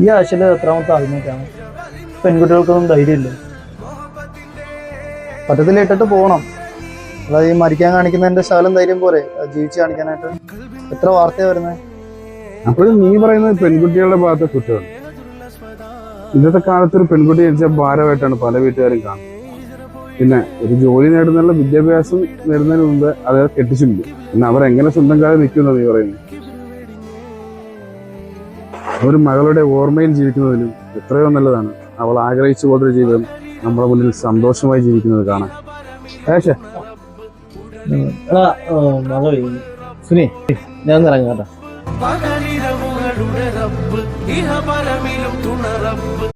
ഈ ആഴ്ചയിൽ എത്രാമത്തെ ആത്മഹത്യാണ്? പെൺകുട്ടികൾക്കൊന്നും ധൈര്യമില്ല. പറ്റത്തിൽ ഇട്ടിട്ട് പോകണം. അതായത് ഈ മരിക്കാൻ കാണിക്കുന്നതിന്റെ ശകലം ധൈര്യം പോരെ ജീവിച്ച് കാണിക്കാനായിട്ട്. എത്ര വാർത്തയാ വരുന്നത്? അപ്പോഴും നീ പറയുന്നത് പെൺകുട്ടികളുടെ ഭാഗത്തെ കുറ്റമാണ്. ഇന്നത്തെ കാലത്ത് ഒരു പെൺകുട്ടി ജനിച്ച ഭാരമായിട്ടാണ് പല വീട്ടുകാരും കാണുന്നത്. പിന്നെ ഒരു ജോലി നേടുന്നുള്ള വിദ്യാഭ്യാസം നേടുന്നതിന് മുമ്പ് അത് കെട്ടിച്ചില്ല. പിന്നെ അവരെങ്ങനെ സ്വന്തം കാലം നിൽക്കുന്നത് നീ പറയുന്നത്? ഒരു മകളുടെ ഓർമ്മയിൽ ജീവിക്കുന്നതിലും എത്രയോ നല്ലതാണ് അവൾ ആഗ്രഹിച്ചു പോലൊരു ജീവിതം നമ്മുടെ മുന്നിൽ സന്തോഷമായി ജീവിക്കുന്നത് കാണാൻ. സുനി, ഞാൻ ഇറങ്ങാം കേട്ടോ. പകലിരവുകളുടെ റബ്ബ് ഇഹപരമിലും തുണറബ്ബ്.